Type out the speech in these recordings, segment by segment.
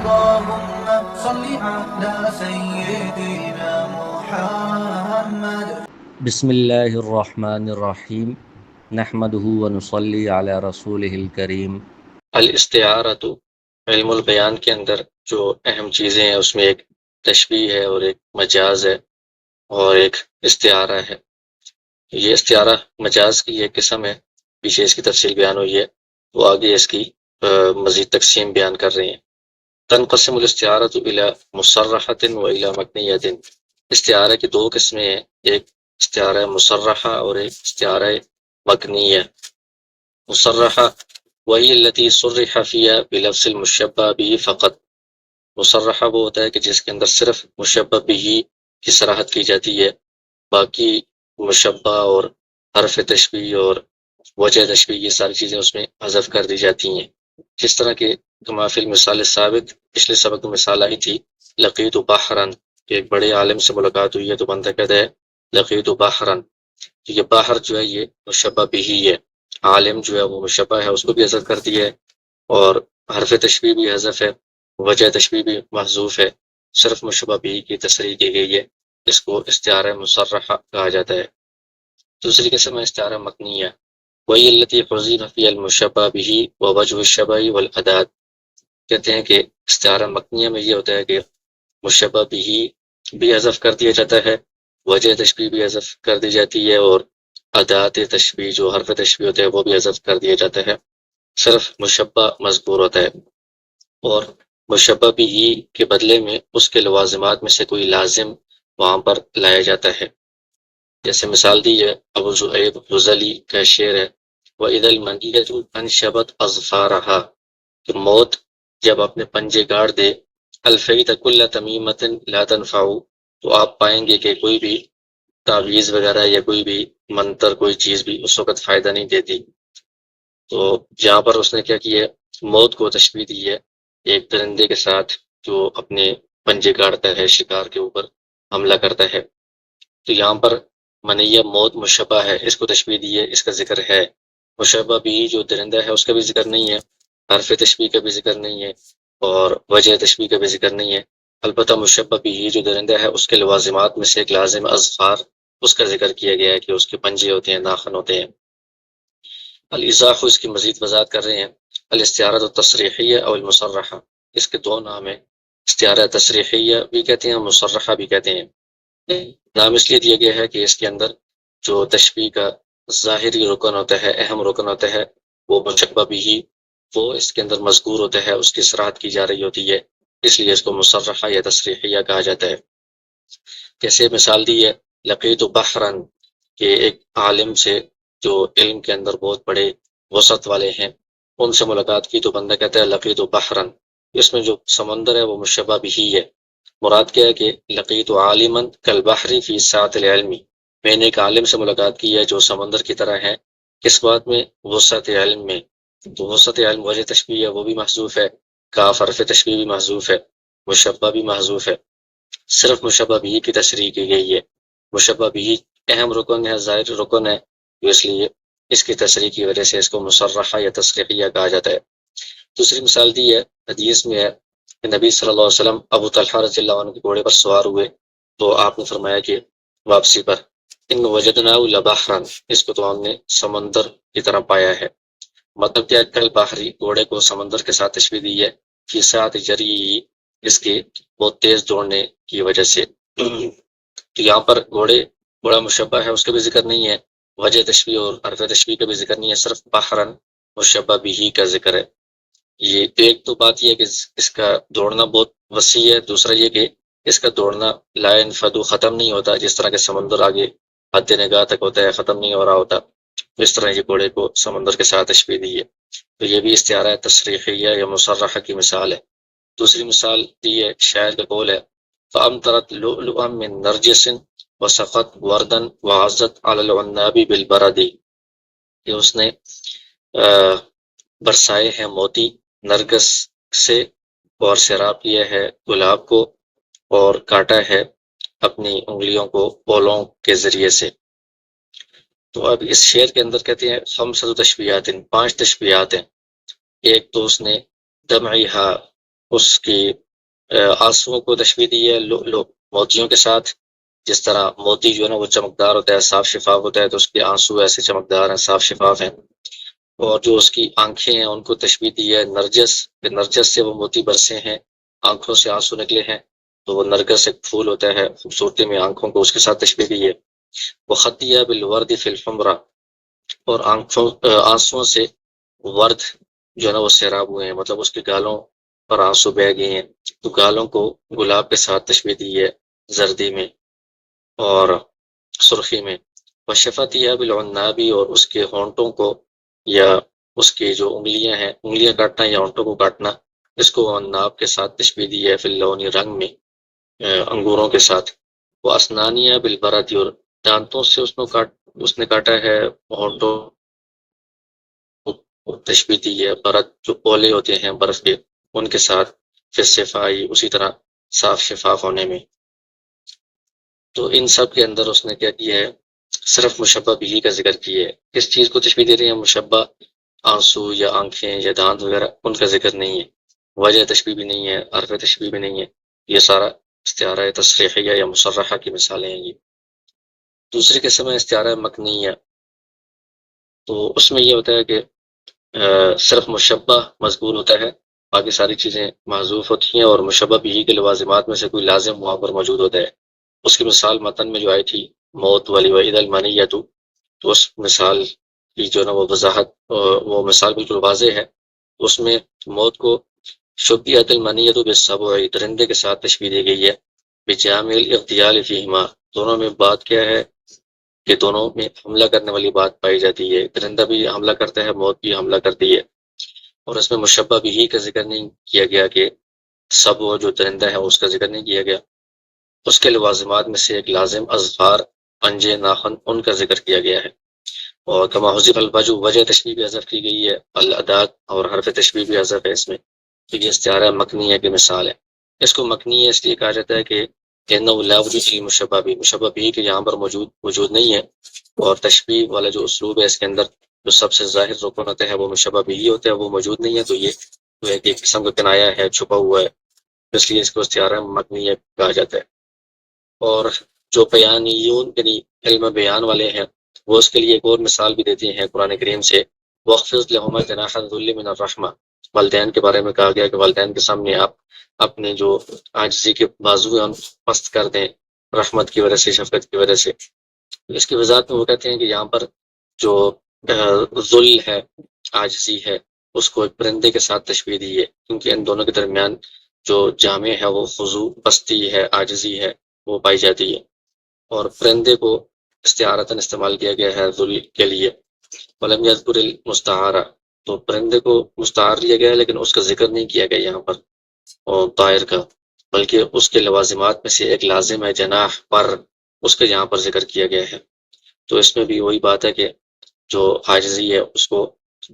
اللهم صل على سيدنا محمد. بسم اللہ الرحمن الرحیم نحمدہ ونصلی علی رسولہ الکریم۔ الاستعارۃ علم البیان کے اندر جو اہم چیزیں ہیں اس میں ایک تشبیہ ہے اور ایک مجاز ہے اور ایک استعارہ ہے۔ یہ استعارہ مجاز کی ایک قسم ہے، پیچھے اس کی تفصیل بیان ہوئی ہے، وہ آگے اس کی مزید تقسیم بیان کر رہے ہیں۔ تنقسم الاستعارۃ الی مصرحۃ و الی مکنیۃ۔ استعارہ کی دو قسمیں ہیں، ایک استعارہ مصرحہ اور ایک استعارہ مکنیہ۔ مصرحہ وہی التي صرح فيها بلفظ المشبہ به فقط۔ مصرحہ وہ ہوتا ہے کہ جس کے اندر صرف مشبہ به کی صراحت کی جاتی ہے، باقی مشبہ اور حرف تشبیہ اور وجہ تشبیہ یہ ساری چیزیں اس میں حذف کر دی جاتی ہیں، جس طرح کہ کما فی المثال السابق، پچھلے سبق میں مثال آئی تھی، لقیت بحرا، کہ ایک بڑے عالم سے ملاقات ہوئی ہے تو بندہ کہتا ہے لقیت بحرا، تو یہ باہر جو ہے یہ مشبہ به ہے، عالم جو ہے وہ مشبہ ہے اس کو بھی حذف کر دیا ہے، اور حرف تشبیہ بھی حذف ہے، وجہ تشبیہ بھی محذوف ہے، صرف مشبہ به کی تصریح کی گئی ہے، اس کو استعارہ مصرحہ کہا جاتا ہے۔ دوسری قسم ہے استعارہ مکنیہ، وہی التي حذف فيها المشبہ به ووجه الشبہ والادات۔ کہتے ہیں کہ استعارہ مکنیہ میں یہ ہوتا ہے کہ مشبہ به بھی حذف کر دیا جاتا ہے، وجہ تشبیہ بھی حذف کر دی جاتی ہے، اور ادات تشبیہ جو حرف تشبیہ ہوتے ہیں وہ بھی حذف کر دیا جاتا ہے، صرف مشبہ مذکور ہوتا ہے، اور مشبہ به کے بدلے میں اس کے لوازمات میں سے کوئی لازم وہاں پر لایا جاتا ہے۔ جیسے مثال دی ہے ابو زعیب حذلی کا شعر ہے، وَإِذَا الْمَنِيَّةُ أَنْشَبَتْ أَظْفَارَهَا، کہ موت جب اپنے پنجے گاڑ دے، الفیت کل تمیمۃ لا تنفع، تو آپ پائیں گے کہ کوئی بھی تعویذ وغیرہ یا کوئی بھی منتر کوئی چیز بھی اس وقت فائدہ نہیں دیتی۔ تو یہاں پر اس نے کیا کیا ہے، موت کو تشبیہ دی ہے ایک درندے کے ساتھ جو اپنے پنجے گاڑتا ہے، شکار کے اوپر حملہ کرتا ہے، تو یہاں پر منیہ موت مشبہ ہے، اس کو تشبیہ دی ہے، اس کا ذکر ہے۔ مشبہ بھی جو درندہ ہے اس کا بھی ذکر نہیں ہے، حرف تشبیہ کا بھی ذکر نہیں ہے، اور وجہ تشبیہ کا بھی ذکر نہیں ہے، البتہ مشبہ بھی جو درندہ ہے اس کے لوازمات میں سے ایک لازم اظفار، اس کا ذکر کیا گیا ہے کہ اس کے پنجے ہوتے ہیں، ناخن ہوتے ہیں۔ الاضاف اس کی مزید وضاحت کر رہے ہیں، الاستعارۃ التصریحیہ او المصرحہ، اس کے دو نام ہیں، استعارہ تصریحیہ بھی کہتے ہیں، مصرحہ بھی کہتے ہیں۔ نام اس لیے دیا گیا ہے کہ اس کے اندر جو تشبیہ کا ظاہری رکن ہوتا ہے، اہم رکن ہوتا ہے، وہ مشبہ بھی وہ اس کے اندر مذکور ہوتا ہے، اس کی صراحت کی جا رہی ہوتی ہے، اس لیے اس کو مصرحہ یا تصریحیہ کہا جاتا ہے۔ کیسے مثال دی ہے، لقیت بحرا، کہ ایک عالم سے جو علم کے اندر بہت بڑے وسعت والے ہیں، ان سے ملاقات کی تو بندہ کہتا ہے لقیت بحرا، اس میں جو سمندر ہے وہ مشبہ بھی ہے، مراد کیا ہے کہ لقیت عالما کالبحر فی سعۃ العلم، میں نے ایک عالم سے ملاقات کی ہے جو سمندر کی طرح ہے، کس بات میں، وسعت علم میں، تو وسعت علم وجہ تشبیہ ہے وہ بھی محذوف ہے، کاف حرف تشبیہ بھی محذوف ہے، مشبہ بھی محذوف ہے، صرف مشبہ بھی کی تصریح کی گئی ہے۔ مشبہ بھی اہم رکن ہے، ظاہر رکن ہے، اس لیے اس کی تصریح کی وجہ سے اس کو مصرحہ یا تصریحیہ کہا جاتا ہے۔ دوسری مثال دی ہے، حدیث میں ہے کہ نبی صلی اللہ علیہ وسلم ابو طلحہ رضی اللہ عنہ کے گھوڑے پر سوار ہوئے تو آپ نے فرمایا کہ واپسی پر ان وجدناہ لبحرا، اس کو تو ہم نے سمندر کی طرح پایا ہے، مطلب کیا، کل بحری، گھوڑے کو سمندر کے ساتھ تشبیہ دی ہے، فی ساعۃ جری، اس کے بہت تیز دوڑنے کی وجہ سے۔ تو یہاں پر گھوڑا مشبہ ہے، اس کا بھی ذکر نہیں ہے، وجہ تشبیہ اور حرف تشبیہ کا بھی ذکر نہیں ہے، صرف بحرا مشبہ بھی کا ذکر ہے۔ یہ ایک تو بات یہ ہے کہ اس کا دوڑنا بہت وسیع ہے، دوسرا یہ کہ اس کا دوڑنا لا ينفد، ختم نہیں ہوتا، جس طرح کہ سمندر آگے حد نگاہ تک ہوتا ہے، ختم نہیں ہو رہا ہوتا، اس طرح یہ گھوڑے کو سمندر کے ساتھ تشبیہ دی ہے، تو یہ بھی استعارہ تصریحیہ یا مصرحہ کی مثال ہے۔ دوسری مثال دی ہے، شاعر کا قول ہے، فَأَمْطَرَتْ لُؤْلُؤًا مِّن نَرْجِسٍ وَسَقَتْ وَرْدًا وَعَزَّتْ عَلَى الْعُنَّابِ بِالْبَرَدِ، کہ اس نے برسائے ہیں موتی نرگس سے، اور سیراب کیا ہے گلاب کو، اور کاٹا ہے اپنی انگلیوں کو پولوں کے ذریعے سے۔ تو اب اس شعر کے اندر کہتے ہیں خمسۃ تشبیہات، 5 تشبیہات ہیں۔ ایک تو اس نے دمعیہا، اس کی آنسوؤں کو تشبیہ دی ہے موتیوں کے ساتھ. جس طرح موتی جو ہے نا وہ چمکدار ہوتا ہے، صاف شفاف ہوتا ہے، تو اس کے آنسو ایسے چمکدار ہیں، صاف شفاف ہیں. اور جو اس کی آنکھیں ہیں ان کو تشبیہ دی ہے نرجس، کہ نرجس سے وہ موتی برسے ہیں، آنکھوں سے آنسو نکلے ہیں، تو وہ نرگس ایک پھول ہوتا ہے خوبصورتی میں، آنکھوں کو اس کے ساتھ تشبیہ دی ہے. وہ خطیہ بالورد فی الحمرہ، اور آنسوؤں سے ورد جو ہے نا وہ سیراب ہوئے ہیں، مطلب اس کے گالوں پر آنسو بہہ گئے ہیں، تو گالوں کو گلاب کے ساتھ تشبیہ دی ہے زردی میں اور سرخی میں. وشفتیہ بالعنابی، اور اس کے ہونٹوں کو یا اس کی جو انگلیاں ہیں، انگلیاں کاٹنا یا ہونٹوں کو کاٹنا، اس کو عناب کے ساتھ تشبیہ دی ہے فی اللون، رنگ میں انگوروں کے ساتھ. وہ اسنانیہ بالبرد، اور دانتوں سے اس نے کاٹا ہے ہونٹوں کو تشبیہ دی ہے برد، جو اولے ہوتے ہیں برف کے، ان کے ساتھ. پھر صفائی، اسی طرح صاف شفاف ہونے میں. تو ان سب کے اندر اس نے کیا کیا ہے، صرف مشبہ بھی کا ذکر کیا ہے. کس چیز کو تشبیہ دے رہے ہیں؟ مشبہ، آنسو یا آنکھیں یا دانت وغیرہ، ان کا ذکر نہیں ہے. وجہ تشبیہ بھی نہیں ہے، حرف تشبیہ بھی نہیں ہے. یہ سارا استعارہ تصریحیہ یا مصرحہ کی مثالیں ہیں یہ. دوسری قسم ہے استعارہ مکنیہ. تو اس میں یہ ہوتا ہے کہ صرف مشبہ مذکور ہوتا ہے، باقی ساری چیزیں محذوف ہوتی ہیں، اور مشبہ بھی کے لوازمات میں سے کوئی لازم وہاں پر موجود ہوتا ہے. اس کی مثال متن میں جو آئی تھی موت والی، وَإِذَا الْمَنِيَّةُ، تو اس مثال کی جو نا وہ وضاحت، وہ مثال بالکل واضح ہے. اس میں موت کو شبیہت المنیۃ بالسبع، درندے کے ساتھ تشبیہ دی گئی ہے. بجامع الاغتیال فیہما، دونوں میں بات کیا ہے کہ دونوں میں حملہ کرنے والی بات پائی جاتی ہے، درندہ بھی حملہ کرتا ہے، موت بھی حملہ کرتی ہے. اور اس میں مشبہ بھی کا ذکر نہیں کیا گیا، کہ سب وہ جو درندہ ہے اس کا ذکر نہیں کیا گیا. اس کے لوازمات میں سے ایک لازم اظفار، پنجے، ناخن، ان کا ذکر کیا گیا ہے. اور کما حذف الوجہ، وجہ تشبیہ بھی حذف کی گئی ہے، الادات اور حرف تشبیہ بھی حذف ہے اس میں. تو یہ استعارہ مکنیہ کی مثال ہے. اس کو مکنیہ اس لیے کہا جاتا ہے کہ انه لا وجود فی مشبہ بھی، مشبہ بھی کہ یہاں پر وجود نہیں ہے. اور تشبیہ والا جو اسلوب ہے اس کے اندر جو سب سے ظاہر رکن ہوتا ہے وہ مشبہ بھی ہوتا ہے، وہ موجود نہیں ہے. تو یہ تو ایک قسم کا کنایا ہے، چھپا ہوا ہے، اس لیے اس کو استعارہ مکنیہ کہا جاتا ہے. اور جو بیانیون یعنی علم بیان والے ہیں وہ اس کے لیے ایک اور مثال بھی دیتے ہیں قرآن کریم سے. وَاخْفِضْ لَهُمَا جَنَاحَ الذُّلِّ مِنَ الرَّحْمَةِ، والدین کے بارے میں کہا گیا کہ والدین کے سامنے آپ اپنے جو عاجزی کے بازو ہیں ان پست کر دیں، رحمت کی وجہ سے، شفقت کی وجہ سے. اس کی وضاحت میں وہ کہتے ہیں کہ یہاں پر جو ذل ہے، عاجزی ہے، اس کو ایک پرندے کے ساتھ تشبیہ دی ہے، کیونکہ ان دونوں کے درمیان جو جامع ہے وہ خضوع، پستی ہے، عاجزی ہے، وہ پائی جاتی ہے. اور پرندے کو استعارتاً استعمال کیا گیا ہے ذل کے لیے. ولم یذکر المستعارہ، تو پرندے کو مستعار لیا گیا ہے لیکن اس کا ذکر نہیں کیا گیا یہاں پر، اور طائر کا، بلکہ اس کے لوازمات میں سے ایک لازم ہے جناح، پر، اس کا یہاں پر ذکر کیا گیا ہے. تو اس میں بھی وہی بات ہے کہ جو عاجزی ہے اس کو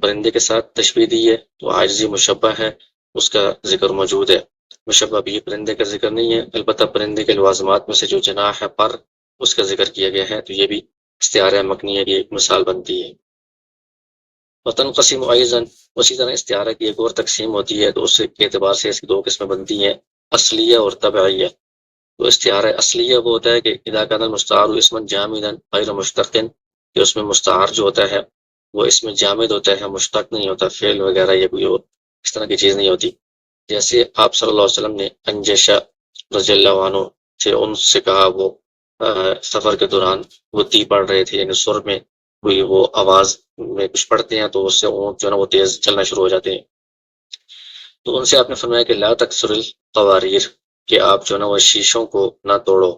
پرندے کے ساتھ تشبیہ دی ہے، تو عاجزی مشبہ ہے، اس کا ذکر موجود ہے. مشبہ بھی پرندے کا ذکر نہیں ہے، البتہ پرندے کے لوازمات میں سے جو جناح ہے، پر، اس کا ذکر کیا گیا ہے. تو یہ بھی استعارہ مکنیہ کی ایک مثال بنتی ہے. وتنقسم ایضا، اسی طرح استعارہ کی ایک اور تقسیم ہوتی ہے، تو اس کے اعتبار سے اس کی دو قسمیں بنتی ہیں، اصلیہ اور طبعیہ. تو استعارہ اصلیہ وہ ہوتا ہے کہ اذا کان المستعار اسما جامدا غیر مشتق، کہ اس میں مستعار جو ہوتا ہے وہ اس میں جامد ہوتا ہے، مشتق نہیں ہوتا، فعل وغیرہ یا کوئی اور اس طرح کی چیز نہیں ہوتی. جیسے آپ صلی اللہ علیہ وسلم نے انجشا رضی اللہ عنہ سے ان سے کہا، وہ سفر کے دوران وہ تی پڑھ رہے تھے، یعنی سر میں کوئی وہ آواز میں کچھ پڑھتے ہیں تو اس سے اونٹ جو ہے نا وہ تیز چلنا شروع ہو جاتے ہیں. تو ان سے آپ نے فرمایا کہ لا تکسر القواریر، کہ آپ جو ہے نا وہ شیشوں کو نہ توڑو.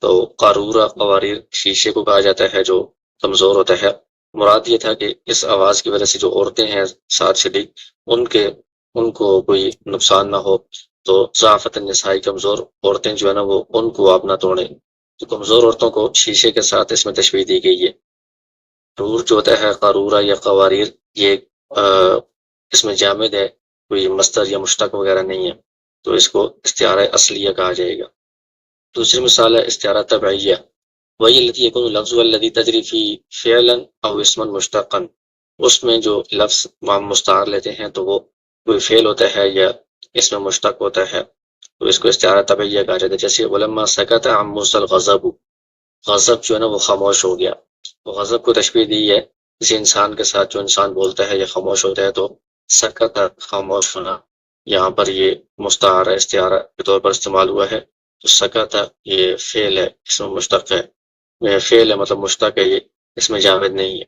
تو قارورہ قواریر شیشے کو کہا جاتا ہے جو کمزور ہوتا ہے. مراد یہ تھا کہ اس آواز کی وجہ سے جو عورتیں ہیں ساتھ شریک، ان کو کوئی نقصان نہ ہو. تو ضعفت النساء، کمزور عورتیں جو ہے نا وہ ان کو آپ نہ توڑیں. تو کمزور عورتوں کو شیشے کے ساتھ اس میں تشبیہ دی گئی ہے. قارور جو ہوتا ہے، قارورہ یا قواریر، یہ اس میں جامد ہے، کوئی مصدر یا مشتق وغیرہ نہیں ہے، تو اس کو استعارہ اصلیہ کہا جائے گا. دوسری مثال ہے استعارہ طبعیہ، وہی التي يكون اللفظ الذي تجري فيه فعلا او اسما مشتقا. اس میں جو لفظ مستعار لیتے ہیں تو وہ کوئی فعل ہوتا ہے یا اس میں مشتق ہوتا ہے تو اس کو استعارہ طبعیہ کہا جاتا ہے. جیسے ولما سکت عن موسیٰ الغضب، غضب جو ہے نا وہ خاموش ہو گیا. تو غضب کو تشبیہ دی ہے کسی انسان کے ساتھ، جو انسان بولتا ہے یا خاموش ہوتا ہے تو سکت خاموش ہونا. یہاں پر یہ مستعارہ استعارہ کے طور پر استعمال ہوا ہے. تو سکت یہ فعل ہے، اس میں مشتق ہے، فعل ہے مطلب مشتق ہے، یہ اس میں جامد نہیں ہے.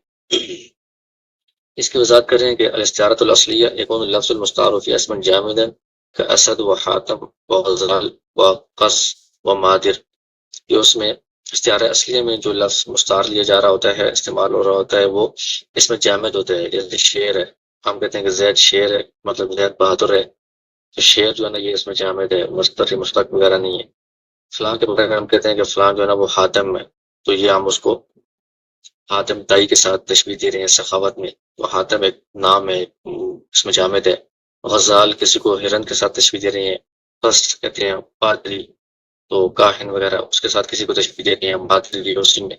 اس کی وضاحت کر رہے ہیں کہ الاستعارۃ الاصلیہ یکون اللفظ المستعار فی اسم جامدا کاسد و حاتم و غزال و قص و مادر. یہ اس میں استعارہ اصلیہ میں جو لفظ مستعار لیا جا رہا ہوتا ہے، استعمال ہو رہا ہوتا ہے، وہ اس میں جامد ہوتا ہے. جیسے شیر ہے، ہم کہتے ہیں کہ زید شیر ہے، مطلب زید بہادر ہے، تو شیر جو ہے نا یہ اس میں جامد ہے، مستتر مشتق وغیرہ نہیں ہے. فلاں کے بارے میں ہم کہتے ہیں کہ فلاں جو ہے نا وہ حاتم ہے، تو یہ ہم اس کو حاتم تائی کے ساتھ تشبیہ دے رہے ہیں سخاوت میں. تو حاتم ایک نام ہے، اس میں جامد ہے. غزال کسی کو ہرن کے ساتھ تشبیہ دے رہے ہیں. قص کہتے ہیں پادری، تو کاہن وغیرہ اس کے ساتھ کسی کو تشبیہ دے رہے ہیں. پادری اسی میں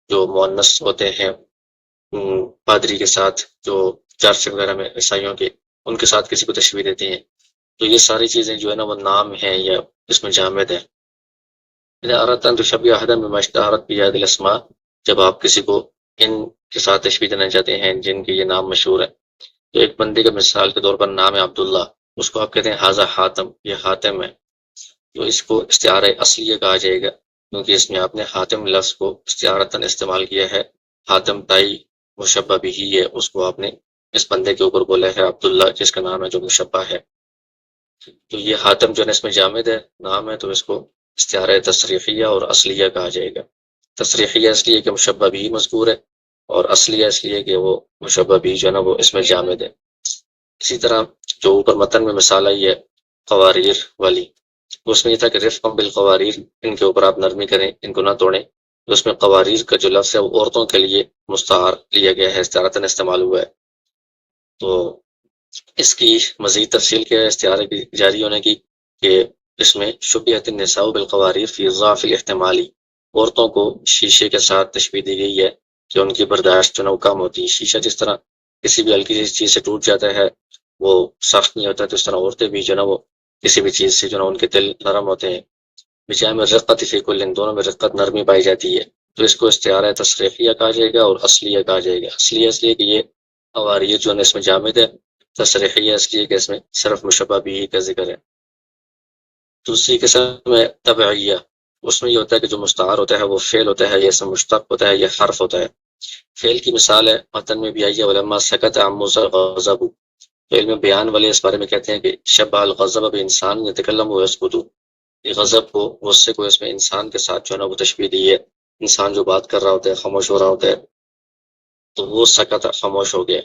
جو مؤنث ہوتے ہیں پادری کے ساتھ، جو چرچ وغیرہ میں عیسائیوں کے، ان کے ساتھ کسی کو تشبیہ دیتے ہیں. تو یہ ساری چیزیں جو ہے نا وہ نام ہیں یا اس میں جامد ہے. اذا اردت ان تشبیہ احدا بما اشتہرت به هذه الاسماء، جب آپ کسی کو ان کے ساتھ تشبیہ دینا چاہتے ہیں جن کے یہ نام مشہور ہے. تو ایک بندے کا مثال کے طور پر نام ہے عبداللہ، اس کو آپ کہتے ہیں ھذا حاتم، یہ حاتم ہے. تو اس کو استعارہ اصلیہ کہا جائے گا کیونکہ اس میں آپ نے حاتم لفظ کو استعارتاً استعمال کیا ہے. حاتم تائی مشبہ بھی ہے، اس کو آپ نے اس بندے کے اوپر بولا ہے عبداللہ جس کا نام ہے جو مشبہ ہے. تو یہ حاتم جو ہے اس میں جامد ہے، نام ہے، تو اس کو استعارہ تصریحیہ اور اصلیہ کہا جائے گا. تصریحیہ اس لیے کہ مشبہ بھی مذکور ہے، اور اصلیہ اس لیے کہ وہ مشبہ بھی جو ہے نا وہ اس میں جامد ہے. اسی طرح جو اوپر متن میں مثال آئی ہے قواریر والی، اس میں یہ تھا کہ رفقا بالقواریر، ان کے اوپر آپ نرمی کریں، ان کو نہ توڑیں. تو اس میں قواریر کا جو لفظ ہے وہ عورتوں کے لیے مستعار لیا گیا ہے، استعارتاً استعمال ہوا ہے. تو اس کی مزید تفصیل کیا ہے استعارے کی جاری ہونے کی، کہ اس میں شبیہت النساء بالقواریر فی ضعف الاحتمالی، عورتوں کو شیشے کے ساتھ تشبیہ دی گئی ہے کہ ان کی برداشت جو ہے وہ کم ہوتی ہے. شیشہ جس طرح کسی بھی ہلکی سی چیز سے ٹوٹ جاتا ہے، وہ سخت نہیں ہوتا، تو اس طرح عورتیں بھی جو ہے وہ کسی بھی چیز سے جو ہے ان کے دل نرم ہوتے ہیں. بجائے میں رقت فی کل، ان دونوں میں رقت نرمی پائی جاتی ہے. تو اس کو استعارہ تصریحیہ کہا جائے گا اور اصلیہ کہا جائے گا. اصلیہ اس لیے کہ یہ قواریہ جو ہے اس میں جامد ہے، تصریحیہ اس لیے کہ اس میں صرف مشبہ بھی کا ذکر ہے. دوسری قسم ہے طبعیہ، اس میں یہ ہوتا ہے کہ جو مستعار ہوتا ہے وہ فعل ہوتا ہے یا اسم مشتق ہوتا ہے یا حرف ہوتا ہے. فعل کی مثال ہے متن میں بھی آئی ہے ولما سکت عن موسیٰ الغضب. علم بیان والے اس بارے میں کہتے ہیں کہ شبہ الغضب بانسان یتکلم ویسکت، یہ غضب کو غصے کو اس میں انسان کے ساتھ جو ہے نا وہ تشبیہ دی ہے. انسان جو بات کر رہا ہوتا ہے، خاموش ہو رہا ہوتا ہے، تو وہ سکت خاموش ہو گیا.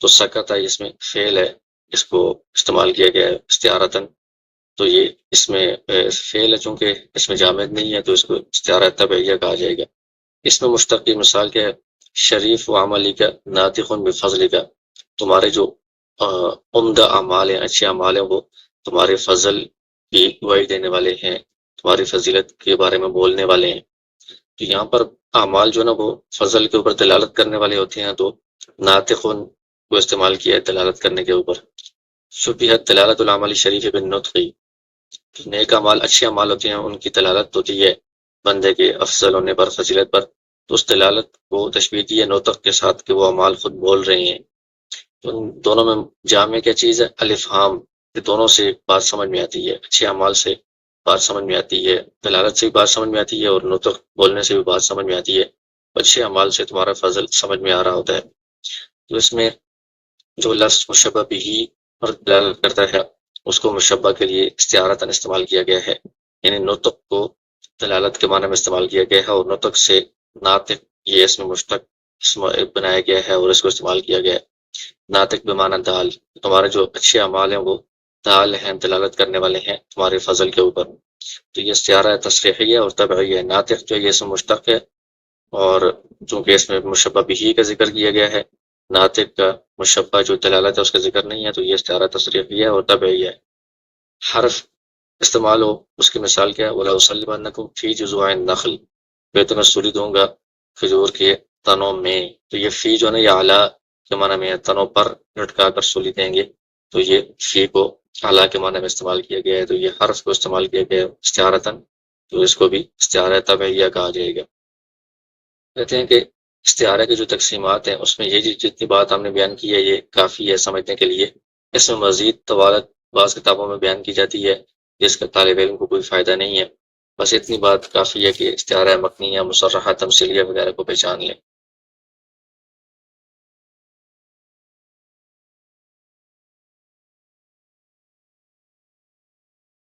تو سکت اس میں فعل ہے، اس کو استعمال کیا گیا ہے استعارتاً. تو یہ اس میں فعل ہے، چونکہ اس میں جامد نہیں ہے تو اس کو استعارہ طبعیہ کہا جائے گا. اس میں مشتق کی مثال کیا ہے؟ شریف و عملی کا ناطق بفضل کا، تمہارے جو عمدہ اعمال ہیں، اچھے اعمال ہیں، وہ تمہارے فضل کی گواہی دینے والے ہیں، تمہاری فضیلت کے بارے میں بولنے والے ہیں. تو یہاں پر اعمال جو ہے نا وہ فضل کے اوپر دلالت کرنے والے ہوتے ہیں، تو ناطق کو استعمال کیا ہے دلالت کرنے کے اوپر. شبیہت دلالت العمل شریف بالنطق، نیک اعمال اچھے اعمال ہوتے ہیں، ان کی دلالت ہوتی ہے بندے کے افضل ہونے پر، فضیلت پر. تو اس دلالت کو تشبیہ دی ہے نطق کے ساتھ کہ وہ اعمال خود بول رہے ہیں. تو ان دونوں میں جامع کیا چیز ہے؟ الافہام، کہ دونوں سے بات سمجھ میں آتی ہے، اچھے اعمال سے بات سمجھ میں آتی ہے، دلالت سے بھی بات سمجھ میں آتی ہے، اور نطق بولنے سے بھی بات سمجھ میں آتی ہے. اچھے اعمال سے تمہارا فضل سمجھ میں آ رہا ہوتا ہے. تو اس میں جو لفظ مشبہ بھی اور دلالت کرتا ہے اس کو مشبہ کے لیے استعارتاً استعمال کیا گیا ہے، یعنی نطق کو دلالت کے معنی میں استعمال کیا گیا ہے، اور نطق سے ناطق یہ اس میں مشتق اسم بنایا گیا ہے اور اس کو استعمال کیا گیا ہے. ناطق بمعنی دال، تمہارے جو اچھے اعمال ہیں وہ دال ہیں، دلالت کرنے والے ہیں تمہارے فضل کے اوپر. تو یہ استعارہ تصریحیہ اور طبعیہ ہے. ناطق جو یہ اسم مشتق ہے، اور چونکہ اس میں مشبہ بھی کا ذکر کیا گیا ہے، ناطق کا مشبہ جو دلالت ہے اس کا ذکر نہیں ہے، تو یہ استعارہ تصریحیہ اور طبعیہ ہے. حرف استعمال ہو، اس کی مثال کیا ہے؟ وَلَأُصَلِّبَنَّكُمْ فِي جُذُوعِ النَّخْلِ، میں تمہیں سولی دوں گا کھجور کے تنوں میں. تو یہ فی جو ہے نا یہ اعلیٰ کے معنی میں ہے، تنوں پر لٹکا کر سولی دیں گے. تو یہ فی کو اعلیٰ کے معنی میں استعمال کیا گیا ہے، تو یہ حرف کو استعمال کیا گیا ہے استعارتاً، تو اس کو بھی استعارہ طبعیہ کہا جائے گا۔ کہتے ہیں کہ استعارہ کی جو تقسیمات ہیں اس میں یہ جتنی بات ہم نے بیان کی ہے یہ کافی ہے سمجھنے کے لیے۔ اس میں مزید طوالت بعض کتابوں میں بیان کی جاتی ہے جس کا طالب علم کو کوئی فائدہ نہیں ہے، بس اتنی بات کافی ہے کہ استعارہ مکنیہ، مصرحہ، تمثیلیہ وغیرہ کو پہچان لیں۔